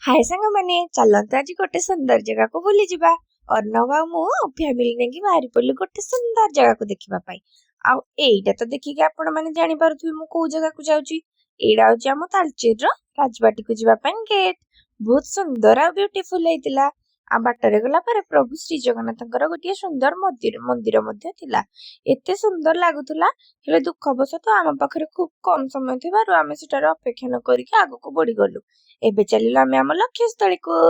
हाय सांग मैंने चलते आज गोटे सुंदर जगह को बुली जिबा। अर्णव आ मु फैमिली नेकी बाहरी पड़लु गोटे सुंदर जगह को देखिबा पाई। आउ एइटा तो देखिके आपण माने जानि पारुथि मु को जगह को जाउची। एइडा होची हम तालचेर रो राजबाटी को जिबा पाई गेट। बहुत सुंदर आ ब्यूटीफुल हेतिला। आ बाटरे गला पर प्रभु श्री जगन्नाथंकर गोटे सुंदर मंदिर मंदिर मध्ये थिला। एते सुंदर लागुथुला हेले दुःखवशत आम पाखरे खूब कम समय थिबारु आमे सेटार अपेक्षा न करिके आगको बढ़ी गलु। एबे चलिलु आमे आम लक्ष्य स्थली को।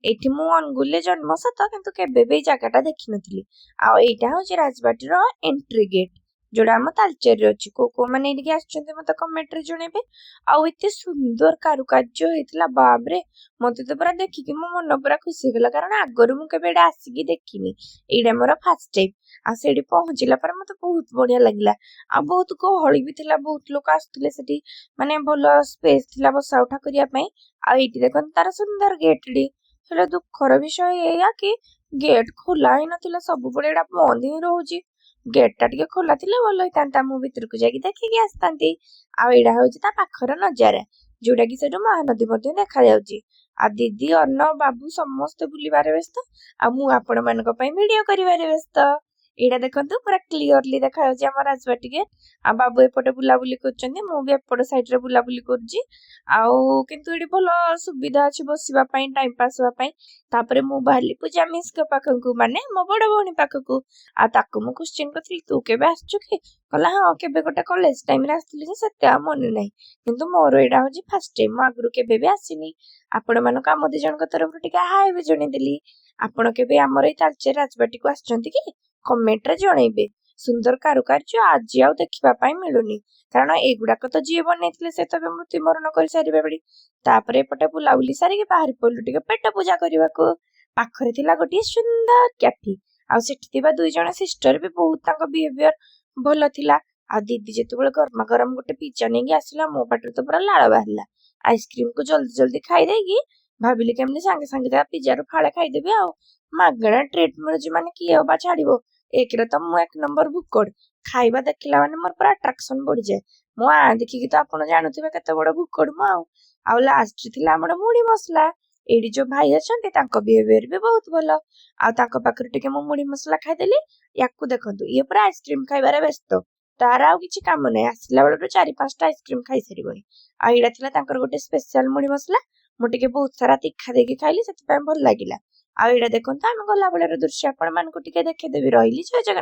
एठी मु अनुगुले जन्म सत किंतु केबे बे जागाटा देखि नथिली। आ एइटा होची राजबाटीर एंट्री गेट जोड़ा आम तालचेर रे अछि। को माने एठिके आछन्ते मते कमेंट रे जणेबे। आ एते सुंदर कारुकार्य हेतिला बाप रे। मते तो पूरा देखिके मो मन पूरा खुशी गेला कारण आगरु मु केबे एडा आसीकी देखिनी। एइडा मोर फर्स्ट टाइम। आ सेडी पहुंचिला पर मते बहुत बढ़िया लागिला। आ बहुत गहଳି भी थिला बहुत लोक आस्तुले सेठी माने भलो स्पेस थिला बसा उठा करिया पई। आ एठी देखन तार सुंदर गेट डी हेले दुखर विषय एया कि गेट खोला ही नथिला सब बड़े एडा बंद ही रहउची। गेट टा टिके खोला थिले भलो हितांता मु भितर को जाकी देखिकी आस्तांती। आ एडा होची ता पाखर नजारा जोड़ा कि सेठु महानदी मध्ये देखा जाउची। आ दीदी अर्णव बाबू समस्त बुलिबारे व्यस्त। आ मु आपण मानक पई वीडियो करिबारे व्यस्त। एडा देखंतु पूरा क्लियरली देखा जाउची हमर राजबाटी गेट। आ बाबू एपटे बुलाबुली करचंदी मु भी एपटे साइड रे बुलाबुली करजी। आउ किंतु एडी भलो सुविधा अछि बसिबा पई टाइम पास होबा पई। तापरे मु बाहली पूजा मिस के पाखकु माने मो बड़ भौणी पाखकु। आ ताकु मु क्वेश्चन करथि तू केबे आछछु कि कहला हां केबे गोटे कॉलेज टाइम रे आस्थिली जे सत्य आ मन नै किंतु मोर एडा होची फर्स्ट टाइम मु आगरु केबे भी आसीनी। आपण मानक आम दी जनक तरफ टिके हाय भी जणे देली। आपण केबे हमर ए तालचेर राजबाटी को आछंती कि कमेंट रे जणेबे। सुंदर कारुकार्य आज आउ देखिबा पई मिलुनी कारण एगुडाक तो जी बनैथिले से तबे मृत्युवरण करि सारिबे बडी। तापरे एपटे बुलाबुली सारिके बाहर पड़लु टिके पेट पूजा करबाको। पाखरे थिला गोटे सुंदर कैफे। आ सेठी थिबा दुई जण सिस्टर भी बहुत तांको बिहेवियर भलो थिला। आ दीदी जेतेबेले गरमा गरम गोटे पिज्जा नेकी आसिला मो पाटरे तो पूरा लाळ बाहरला। आइसक्रीम को जल्दी जल्दी खाई देगी भाबिले केमनी सांगे सांगे ता पिज्जा रो फाळे खाई देबे। आ मागणा ट्रीट मिलुची माने की होबा छाड़िबो। एक रे तो मु एक नंबर भुक्कड़ खाइबा देखिला माने मोर पूरा अट्रैक्शन बढ़ी जाए। मो आ देखिकी तो आपण जानुथिबे केते बड़ भुक्कड़ मु आउ लास्ट थिला हमर मुड़ी मसला। एडी जो भाई अछंती तांको बिहेवियर भी बहुत भलो। आ तांको पाखरे टिके मु मुड़ी मसला खाई देली। याकू देखंतु ये पूरा आइसक्रीम खाइबारे व्यस्त। तार आउ किछि काम नै आसिला बेले 4-5टा आइसक्रीम खाई सारिबणी। आ एडा थिला तांकर गोटे स्पेशल मुड़ी मसला मु टिके बहुत सारा तीखा देके खाइली सेति पय भल लागिला। आ एडा देखंतु आमे गला बेले दृश्य आपण मानकु टिके देखे देबी रहिली जय जगन्नाथ।